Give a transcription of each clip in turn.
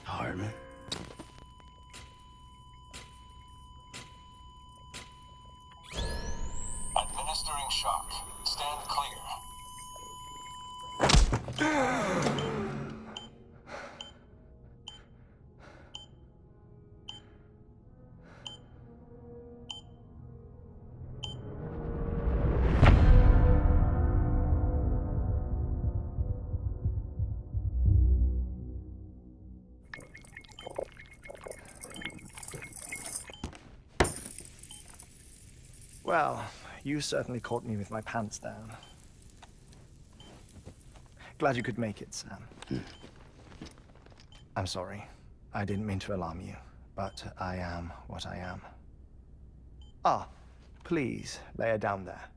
Heartman. Administering shock. Stand clear. Well, you certainly caught me with my pants down. Glad you could make it, Sam. I'm sorry. I didn't mean to alarm you, but I am what I am. Ah, please, lay her down there.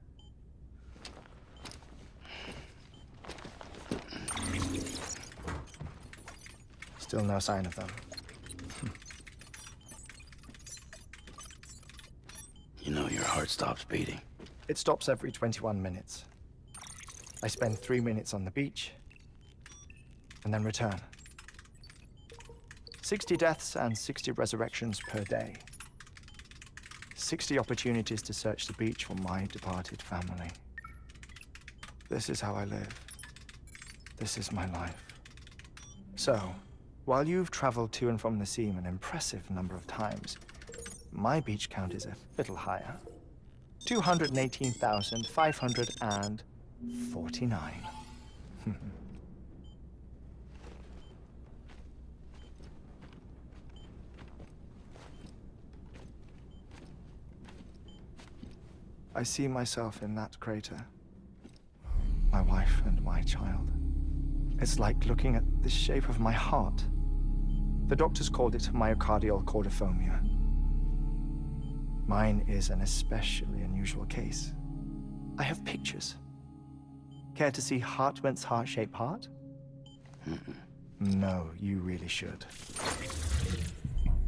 Still no sign of them. You know your heart stops beating. It stops every 21 minutes. I spend 3 minutes on the beach, and then return. 60 deaths and 60 resurrections per day. 60 opportunities to search the beach for my departed family. This is how I live. This is my life. So, while you've traveled to and from the sea an impressive number of times, my beach count is a little higher. 218,549. I see myself in that crater. My wife and my child. It's like looking at the shape of my heart. The doctors called it myocardial cordiformia. Mine is an especially unusual case. I have pictures. Care to see Heartman's heart-shaped heart? No, you really should.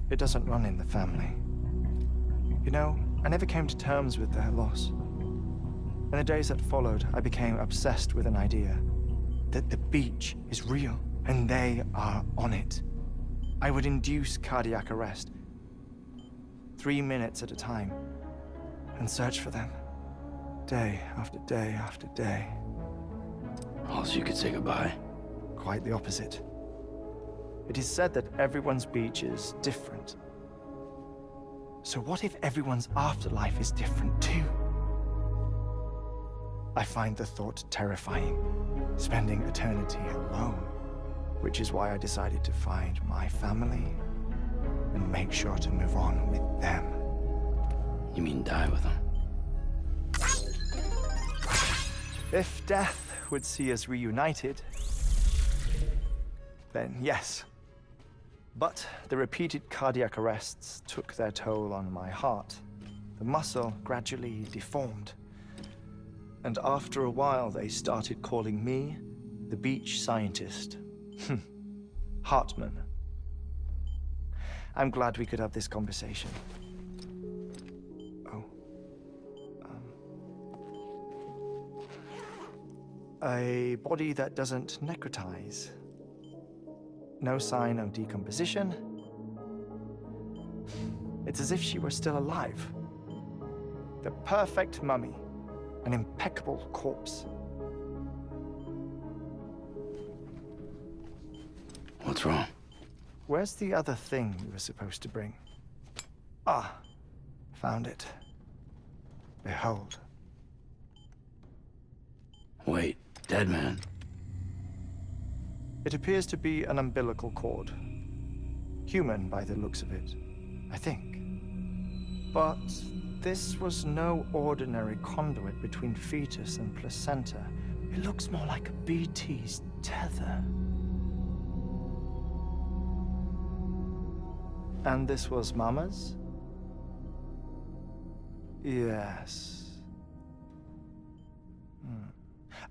It doesn't run in the family. You know, I never came to terms with their loss. In the days that followed, I became obsessed with an idea that the beach is real, and they are on it. I would induce cardiac arrest, 3 minutes at a time, and search for them, day after day after day. Also, you could say goodbye. Quite the opposite. It is said that everyone's beach is different. So what if everyone's afterlife is different too? I find the thought terrifying, spending eternity alone, which is why I decided to find my family and make sure to move on with them. You mean die with them? If death would see us reunited, then yes. But the repeated cardiac arrests took their toll on my heart. The muscle gradually deformed. And after a while, they started calling me the beach scientist. Heartman. I'm glad we could have this conversation. Oh. A body that doesn't necrotize. No sign of decomposition. It's as if she were still alive. The perfect mummy. An impeccable corpse. What's wrong? Where's the other thing you were supposed to bring? Ah, found it. Behold. Wait, dead man. It appears to be an umbilical cord. Human by the looks of it, I think. But this was no ordinary conduit between fetus and placenta. It looks more like a BT's tether. And this was Mama's? Yes.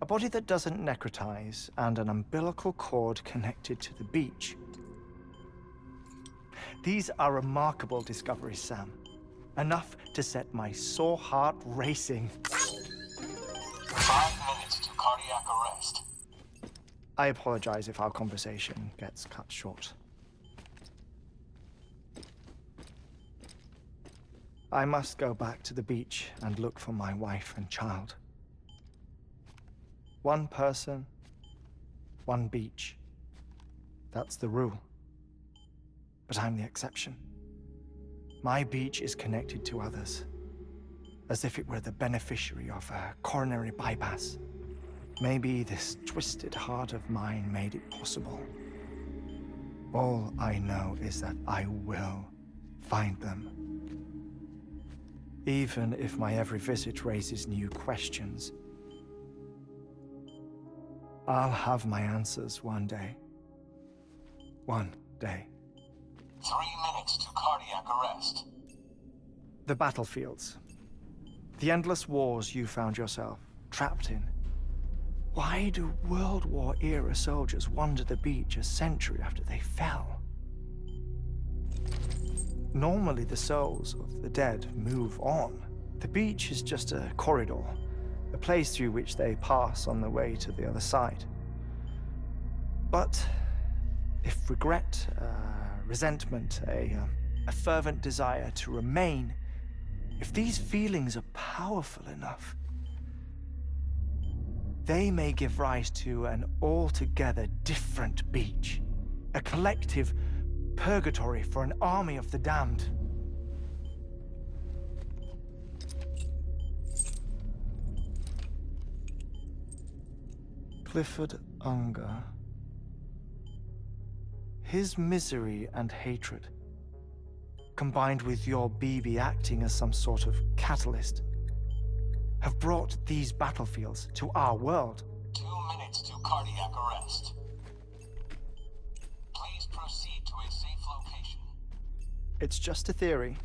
A body that doesn't necrotize, and an umbilical cord connected to the beach. These are remarkable discoveries, Sam. Enough to set my sore heart racing. 5 minutes to cardiac arrest. I apologize if our conversation gets cut short. I must go back to the beach and look for my wife and child. One person, one beach. That's the rule. But I'm the exception. My beach is connected to others, as if it were the beneficiary of a coronary bypass. Maybe this twisted heart of mine made it possible. All I know is that I will find them. Even if my every visit raises new questions. I'll have my answers one day. One day. 3 minutes to cardiac arrest. The battlefields. The endless wars you found yourself trapped in. Why do World War-era soldiers wander the beach a century after they fell? Normally the souls of the dead move on. The beach is just a corridor, a place through which they pass on the way to the other side. But if regret, resentment, a fervent desire to remain, if these feelings are powerful enough, they may give rise to an altogether different beach, a collective purgatory for an army of the damned. Clifford Unger. His misery and hatred, combined with your BB acting as some sort of catalyst, have brought these battlefields to our world. 2 minutes to cardiac arrest. Please proceed to a safe location. It's just a theory.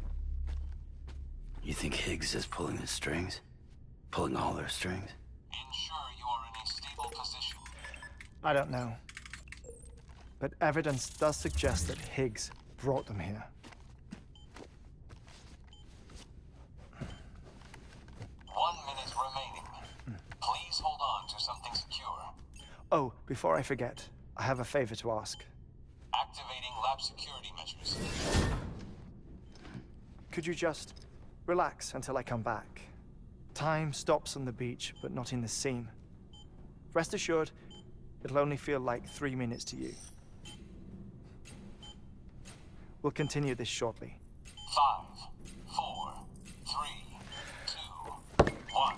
You think Higgs is pulling the strings? Pulling all their strings? Ensure you are in a stable position. I don't know. But evidence does suggest that Higgs brought them here. 1 minute remaining. Please hold on to something secure. Oh, before I forget, I have a favor to ask. Activating lab security measures. Could you just relax until I come back? Time stops on the beach, but not in the scene. Rest assured, it'll only feel like 3 minutes to you. We'll continue this shortly. 5, 4, 3, 2, 1.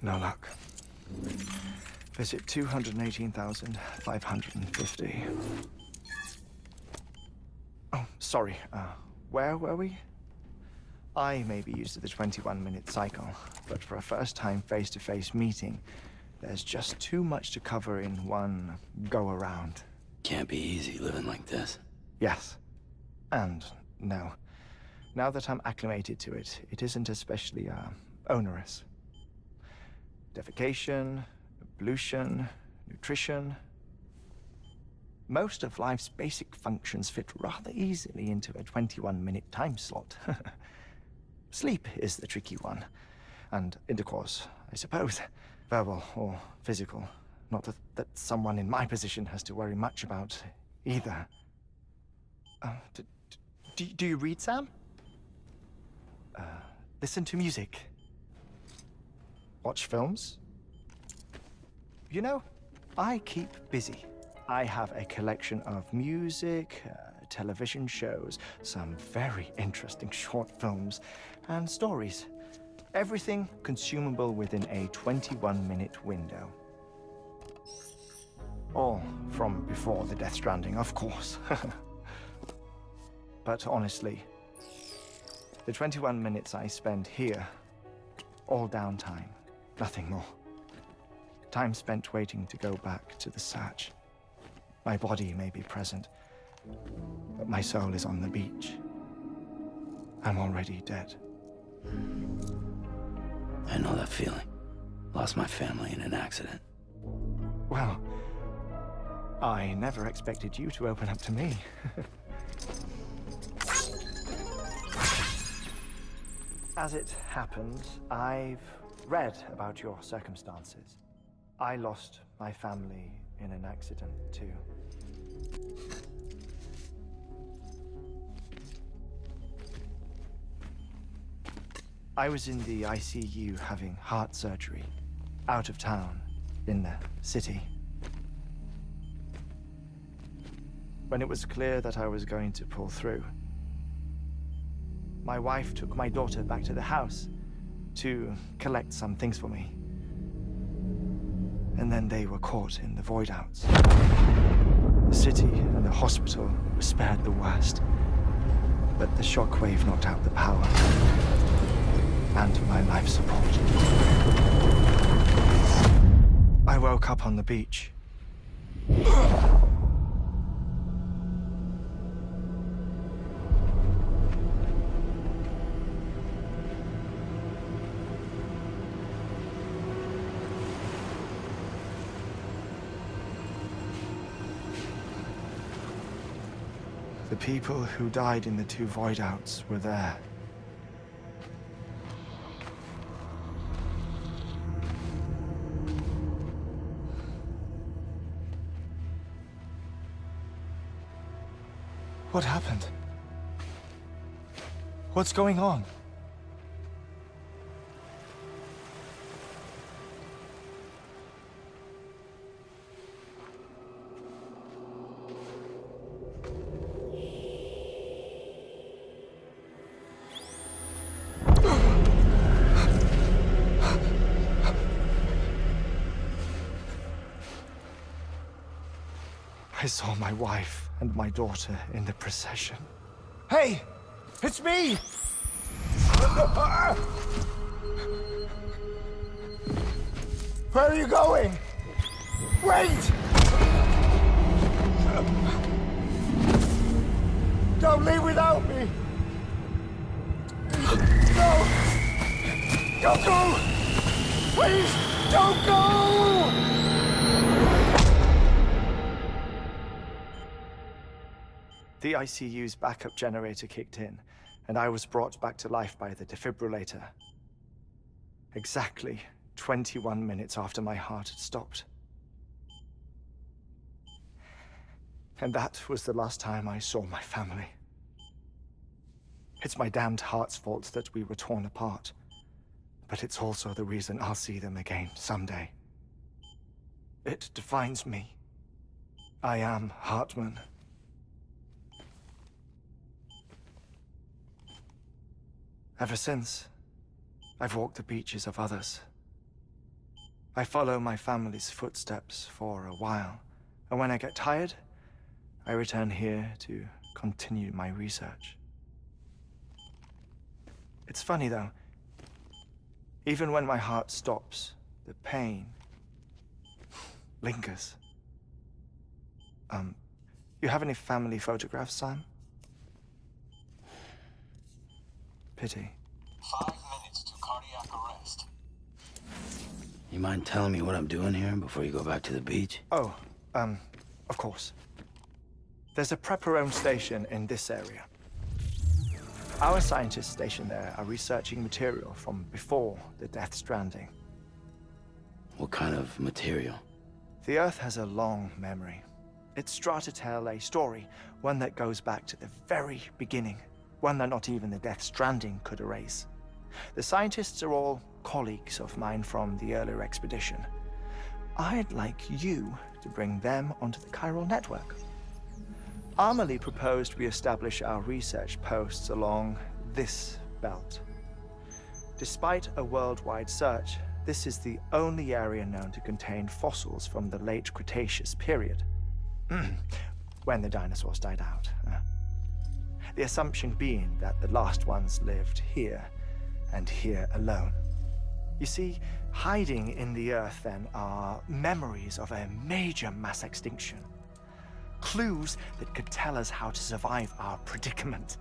No luck. Visit 218,550. Oh, sorry. Where were we? I may be used to the 21-minute cycle, but for a first-time face-to-face meeting, there's just too much to cover in one go-around. Can't be easy living like this. Yes. And no. Now that I'm acclimated to it, it isn't especially, onerous. Defecation, ablution, nutrition. Most of life's basic functions fit rather easily into a 21-minute time slot. Sleep is the tricky one. And intercourse, I suppose. Verbal or physical. Not that someone in my position has to worry much about either. Do you read, Sam? Listen to music. Watch films? You know, I keep busy. I have a collection of music, television shows, some very interesting short films, and stories. Everything consumable within a 21-minute window. All from before the Death Stranding, of course. But honestly, the 21 minutes I spend here, all downtime, nothing more. Time spent waiting to go back to the search. My body may be present, but my soul is on the beach. I'm already dead. I know that feeling. Lost my family in an accident. Well, I never expected you to open up to me. As it happens, I've read about your circumstances. I lost my family in an accident, too. I was in the ICU having heart surgery, out of town, in the city. When it was clear that I was going to pull through, my wife took my daughter back to the house to collect some things for me. And then they were caught in the void outs. The city and the hospital were spared the worst, but the shockwave knocked out the power and my life support. I woke up on the beach. The people who died in the two void outs were there. What happened? What's going on? I saw my wife and my daughter in the procession. Hey! It's me! Where are you going? Wait! Don't leave without me! No! Don't go! Please, don't go! The ICU's backup generator kicked in, and I was brought back to life by the defibrillator. Exactly 21 minutes after my heart had stopped. And that was the last time I saw my family. It's my damned heart's fault that we were torn apart, but it's also the reason I'll see them again someday. It defines me. I am Heartman. Ever since, I've walked the beaches of others, I follow my family's footsteps for a while, and when I get tired, I return here to continue my research. It's funny though, even when my heart stops, the pain lingers. You have any family photographs, Sam? Pity. 5 minutes to cardiac arrest. You mind telling me what I'm doing here before you go back to the beach? Oh, of course. There's a prep-your-own station in this area. Our scientists stationed there are researching material from before the Death Stranding. What kind of material? The Earth has a long memory. It's trying to tell a story, one that goes back to the very beginning, one that not even the Death Stranding could erase. The scientists are all colleagues of mine from the earlier expedition. I'd like you to bring them onto the chiral network. Amelie proposed we establish our research posts along this belt. Despite a worldwide search, this is the only area known to contain fossils from the late Cretaceous period, when the dinosaurs died out. The assumption being that the last ones lived here, and here alone. You see, hiding in the Earth then are memories of a major mass extinction. Clues that could tell us how to survive our predicament.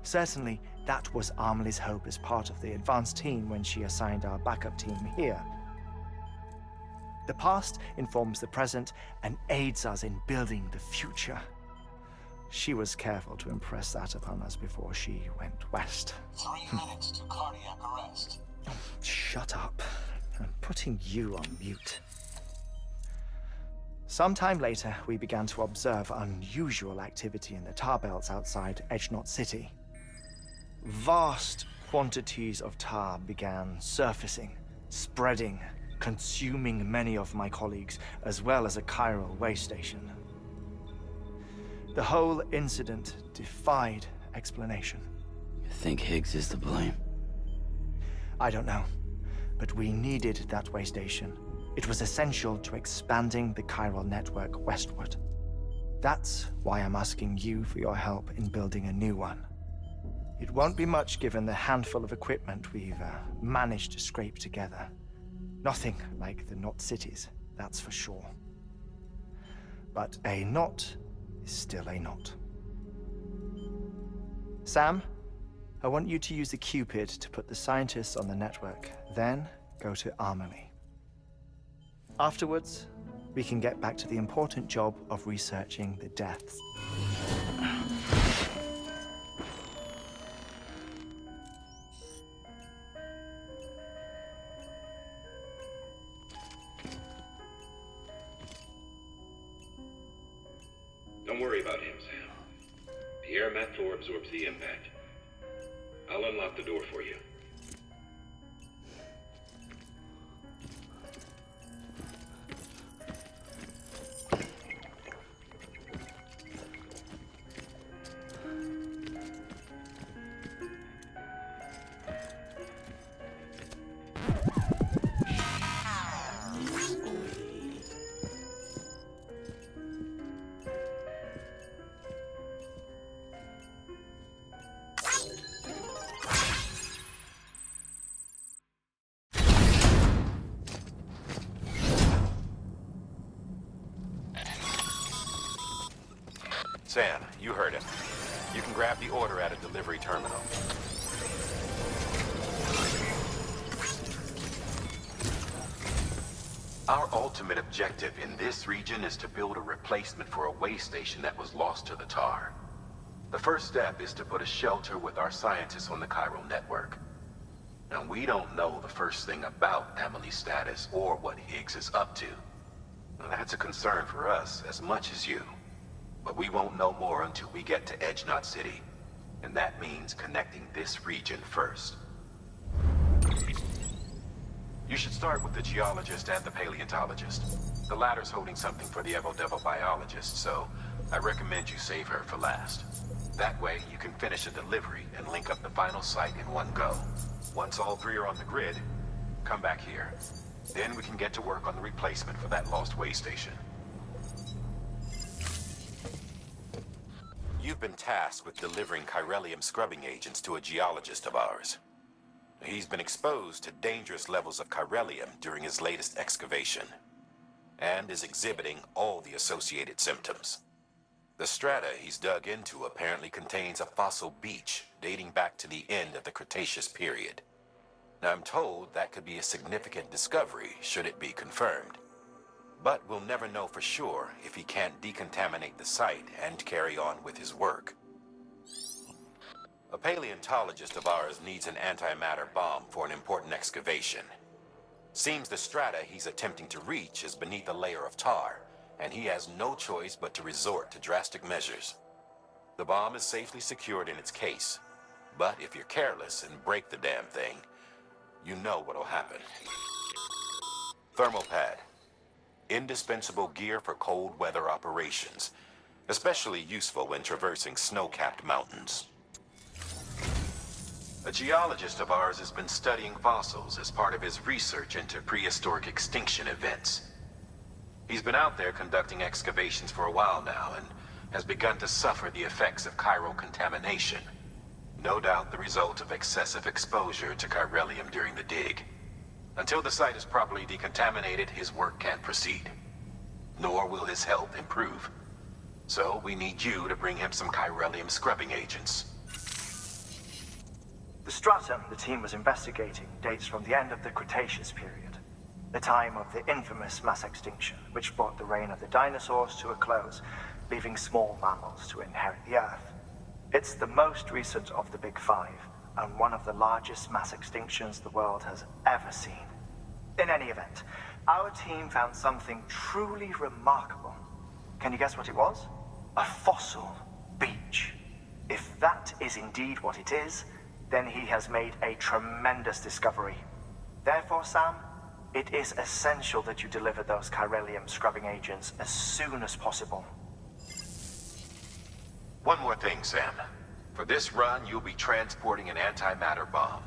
Certainly, that was Amelie's hope as part of the advanced team when she assigned our backup team here. The past informs the present and aids us in building the future. She was careful to impress that upon us before she went west. 3 minutes to cardiac arrest. Shut up. I'm putting you on mute. Sometime later, we began to observe unusual activity in the tar belts outside Edgenot City. Vast quantities of tar began surfacing, spreading, consuming many of my colleagues, as well as a chiral way station. The whole incident defied explanation. You think Higgs is to blame? I don't know, but we needed that way station. It was essential to expanding the chiral network westward. That's why I'm asking you for your help in building a new one. It won't be much given the handful of equipment we've managed to scrape together. Nothing like the knot cities, that's for sure. But a knot is still a knot. Sam, I want you to use the Cupid to put the scientists on the network, then go to Amelie. Afterwards, we can get back to the important job of researching the deaths. Don't worry about him, Sam. The air mat floor absorbs the impact. I'll unlock the door for you. Sam, you heard him. You can grab the order at a delivery terminal. Our ultimate objective in this region is to build a replacement for a way station that was lost to the tar. The first step is to put a shelter with our scientists on the chiral network. Now, we don't know the first thing about Amelie's status or what Higgs is up to. Now, that's a concern for us as much as you. But we won't know more until we get to Edgenot City. And that means connecting this region first. You should start with the geologist and the paleontologist. The latter's holding something for the Evo-Devo biologist, so I recommend you save her for last. That way, you can finish a delivery and link up the final site in one go. Once all three are on the grid, come back here. Then we can get to work on the replacement for that lost way station. You've been tasked with delivering chiralium scrubbing agents to a geologist of ours. He's been exposed to dangerous levels of chiralium during his latest excavation, and is exhibiting all the associated symptoms. The strata he's dug into apparently contains a fossil beach dating back to the end of the Cretaceous period. Now, I'm told that could be a significant discovery should it be confirmed. But we'll never know for sure if he can't decontaminate the site and carry on with his work. A paleontologist of ours needs an antimatter bomb for an important excavation. Seems the strata he's attempting to reach is beneath a layer of tar, and he has no choice but to resort to drastic measures. The bomb is safely secured in its case, but if you're careless and break the damn thing, you know what'll happen. Thermal pad. Indispensable gear for cold weather operations, especially useful when traversing snow-capped mountains. A geologist of ours has been studying fossils as part of his research into prehistoric extinction events. He's been out there conducting excavations for a while now and has begun to suffer the effects of chiral contamination. No doubt the result of excessive exposure to chiralium during the dig. Until the site is properly decontaminated, his work can't proceed. Nor will his health improve. So we need you to bring him some chiralium scrubbing agents. The stratum the team was investigating dates from the end of the Cretaceous period, the time of the infamous mass extinction, which brought the reign of the dinosaurs to a close, leaving small mammals to inherit the Earth. It's the most recent of the Big Five, and one of the largest mass extinctions the world has ever seen. In any event, our team found something truly remarkable. Can you guess what it was? A fossil beach. If that is indeed what it is, then he has made a tremendous discovery. Therefore, Sam, it is essential that you deliver those chiralium scrubbing agents as soon as possible. One more thing, Sam. For this run, you'll be transporting an antimatter bomb.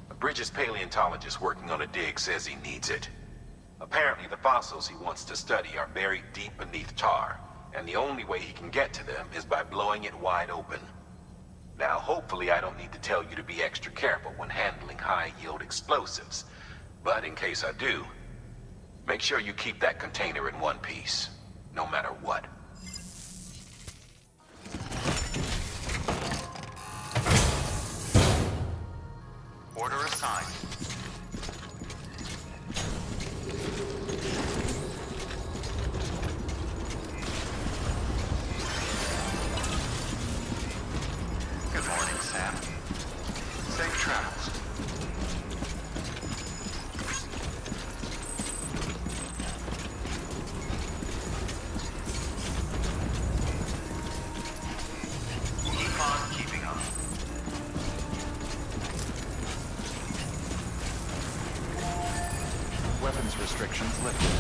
A Bridges paleontologist working on a dig says he needs it. Apparently, the fossils he wants to study are buried deep beneath tar, and the only way he can get to them is by blowing it wide open. Now, hopefully I don't need to tell you to be extra careful when handling high-yield explosives, but in case I do, make sure you keep that container in one piece, no matter what. Order assigned. Good morning, Sam. Safe travels. Keep on keeping on. Weapons restrictions lifted.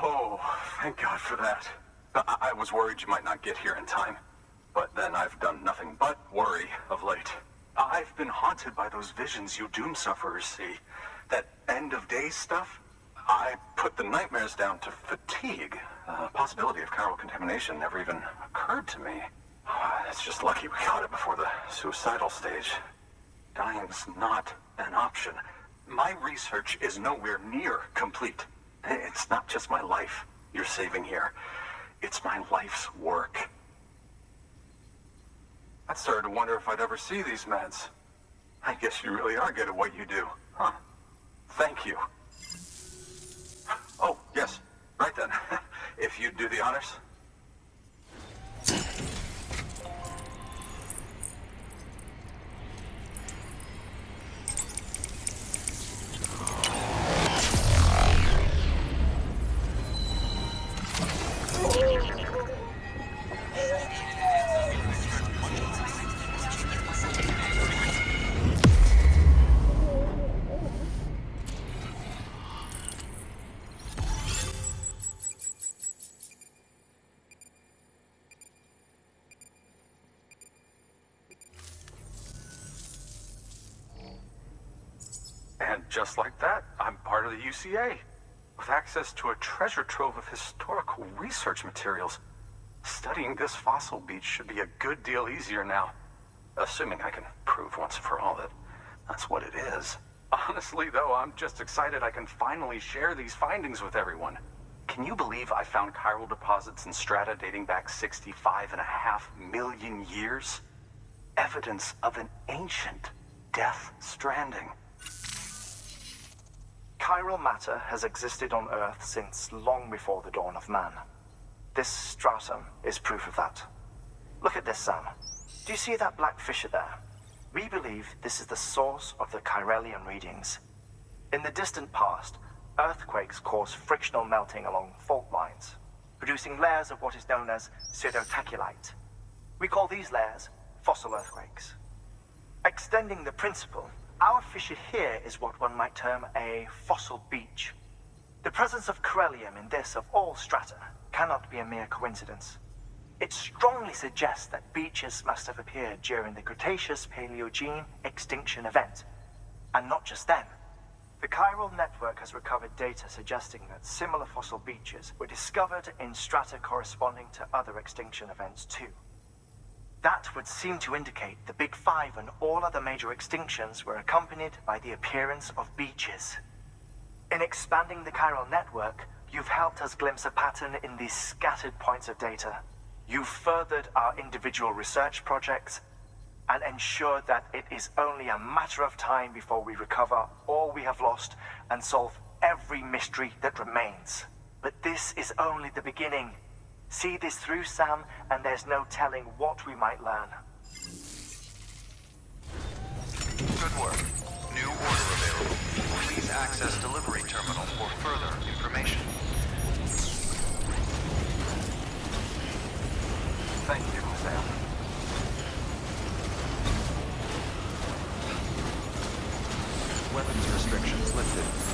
Oh, thank God for that. I was worried you might not get here in time. But then I've done nothing but worry of late. I've been haunted by those visions you doom sufferers see. That end of days stuff. I put the nightmares down to fatigue. Possibility of chiral contamination never even occurred to me. It's just lucky we caught it before the suicidal stage. Dying's not an option. My research is nowhere near complete. It's not just my life you're saving here. It's my life's work. I started to wonder if I'd ever see these meds. I guess you really are good at what you do, huh? Thank you. Oh, yes. Right then. If you'd do the honors. just like that, I'm part of the UCA, with access to a treasure trove of historical research materials. Studying this fossil beach should be a good deal easier now, assuming I can prove once and for all that that's what it is. Honestly, though, I'm just excited I can finally share these findings with everyone. Can you believe I found chiral deposits in strata dating back 65.5 million years? Evidence of an ancient death stranding. Chiral matter has existed on Earth since long before the dawn of man. This stratum is proof of that. Look at this, Sam. Do you see that black fissure there? We believe this is the source of the Chiralian readings. In the distant past, earthquakes cause frictional melting along fault lines, producing layers of what is known as pseudotaculite. We call these layers fossil earthquakes. Extending the principle, our fissure here is what one might term a fossil beach. The presence of corellium in this of all strata cannot be a mere coincidence. It strongly suggests that beaches must have appeared during the Cretaceous-Paleogene extinction event. And not just then. The chiral network has recovered data suggesting that similar fossil beaches were discovered in strata corresponding to other extinction events too. That would seem to indicate the Big Five and all other major extinctions were accompanied by the appearance of beaches. In expanding the chiral network, you've helped us glimpse a pattern in these scattered points of data. You've furthered our individual research projects and ensured that it is only a matter of time before we recover all we have lost and solve every mystery that remains. But this is only the beginning. See this through, Sam, and there's no telling what we might learn. Good work. New order available. Please access delivery terminal for further information. Thank you, Sam. Weapons restrictions lifted.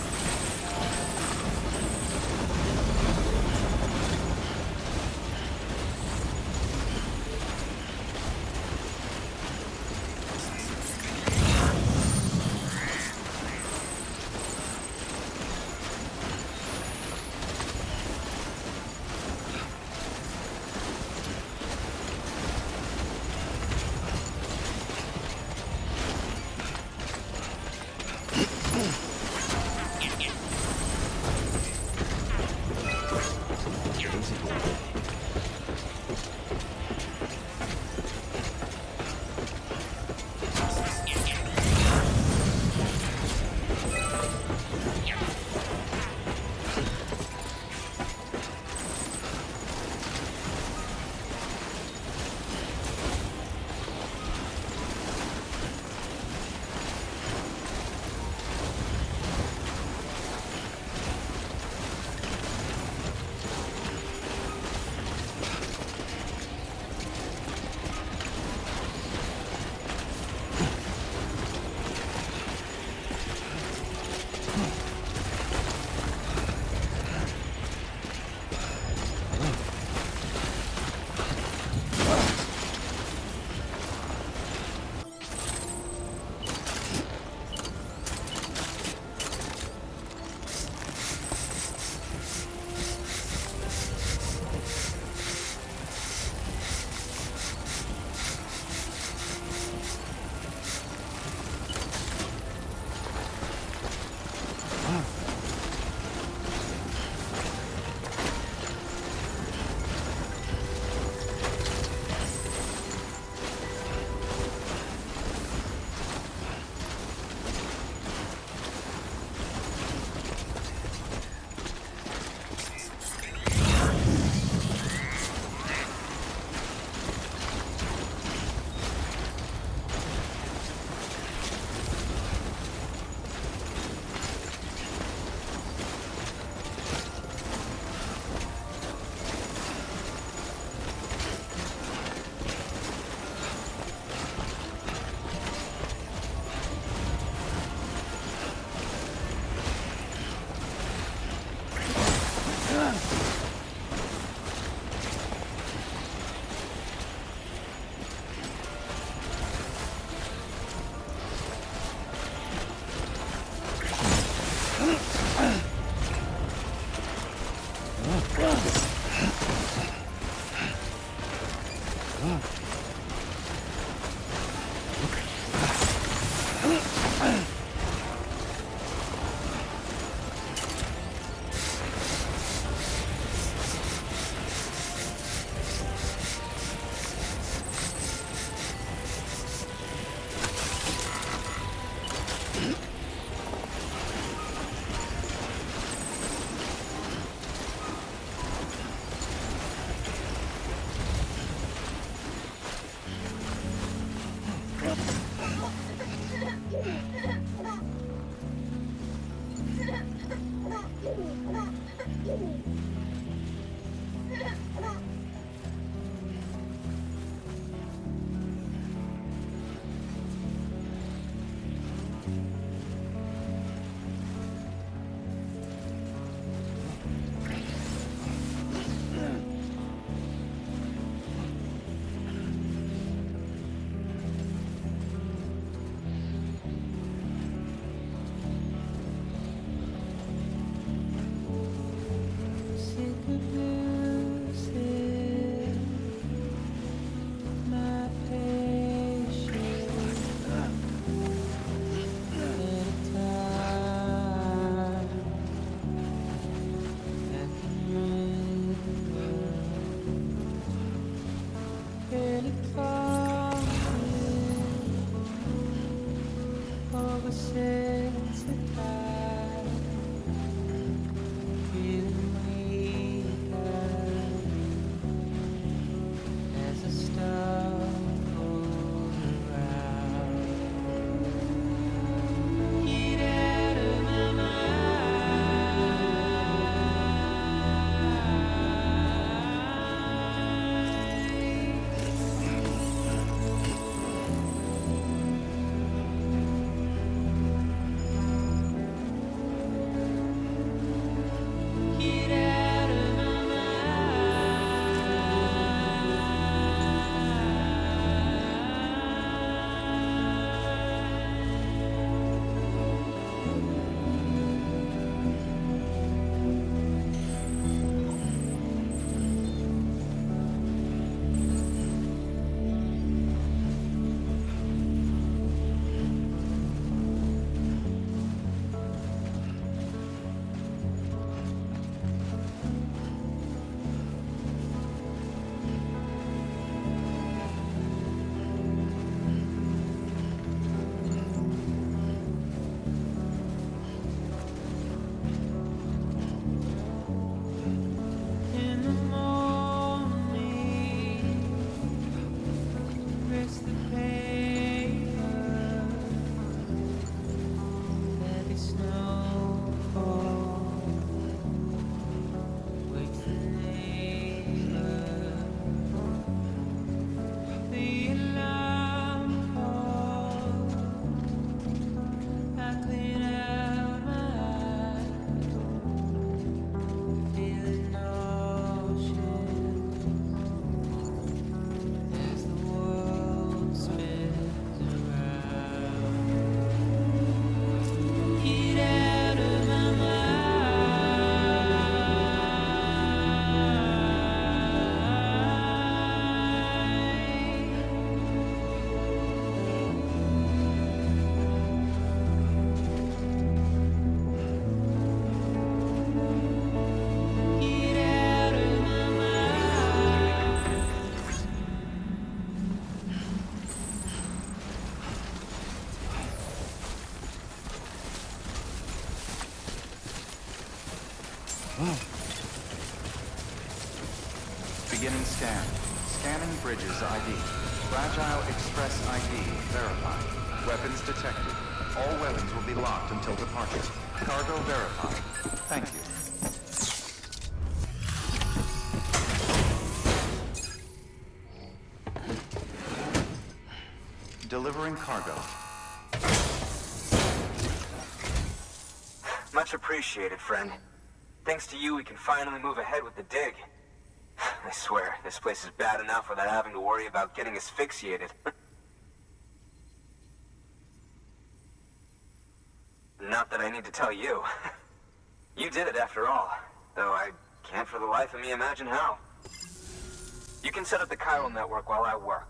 Beginning scan. Scanning bridges ID. Fragile Express ID verified. Weapons detected. All weapons will be locked until departure. Cargo verified. Thank you. Delivering cargo. Much appreciated, friend. Thanks to you, we can finally move ahead with the dig. I swear, this place is bad enough without having to worry about getting Not that I need to tell you. You did it after all, though I can't for the life of me imagine how. You can set up the chiral network while I work.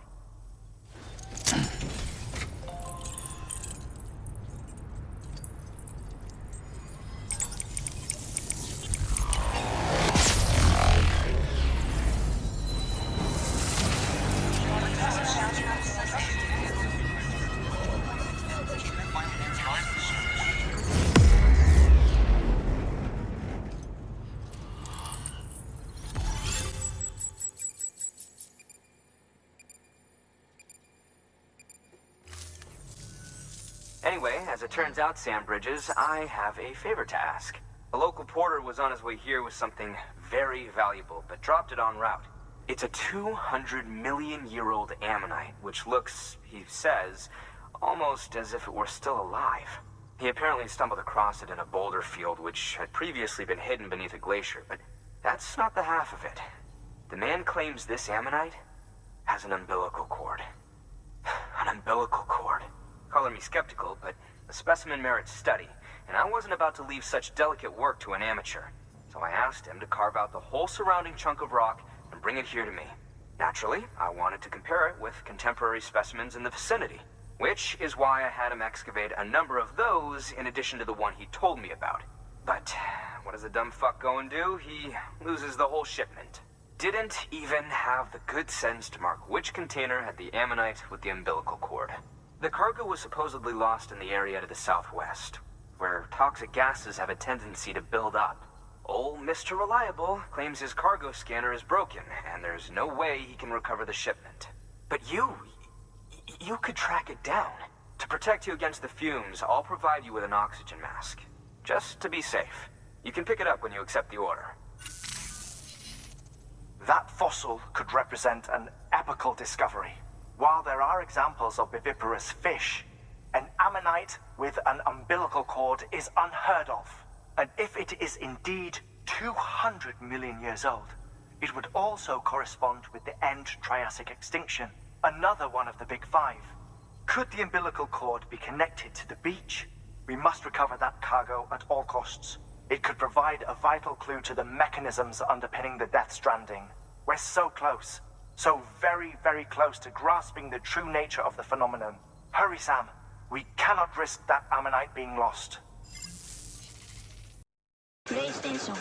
Anyway, as it turns out, Sam Bridges, I have a favor to ask. A local porter was on his way here with something very valuable, but dropped it en route. It's a 200-million-year-old ammonite, which looks, he says, almost as if it were still alive. He apparently stumbled across it in a boulder field which had previously been hidden beneath a glacier, but that's not the half of it. The man claims this ammonite has an umbilical cord. An umbilical cord. Color me skeptical, but the specimen merits study, and I wasn't about to leave such delicate work to an amateur. So I asked him to carve out the whole surrounding chunk of rock and bring it here to me. Naturally, I wanted to compare it with contemporary specimens in the vicinity, which is why I had him excavate a number of those in addition to the one he told me about. But what does a dumb fuck go and do? He loses the whole shipment. Didn't even have the good sense to mark which container had the ammonite with the umbilical cord. The cargo was supposedly lost in the area to the southwest, where toxic gases have a tendency to build up. Old Mr. Reliable claims his cargo scanner is broken, and there's no way he can recover the shipment. But you could track it down. To protect you against the fumes, I'll provide you with an oxygen mask. Just to be safe. You can pick it up when you accept the order. That fossil could represent an epochal discovery. While there are examples of viviparous fish, an ammonite with an umbilical cord is unheard of. And if it is indeed 200 million years old, it would also correspond with the end Triassic extinction, another one of the big five. Could the umbilical cord be connected to the beach? We must recover that cargo at all costs. It could provide a vital clue to the mechanisms underpinning the Death Stranding. We're so close. So very, very close to grasping the true nature of the phenomenon. Hurry, Sam. We cannot risk that ammonite being lost. PlayStation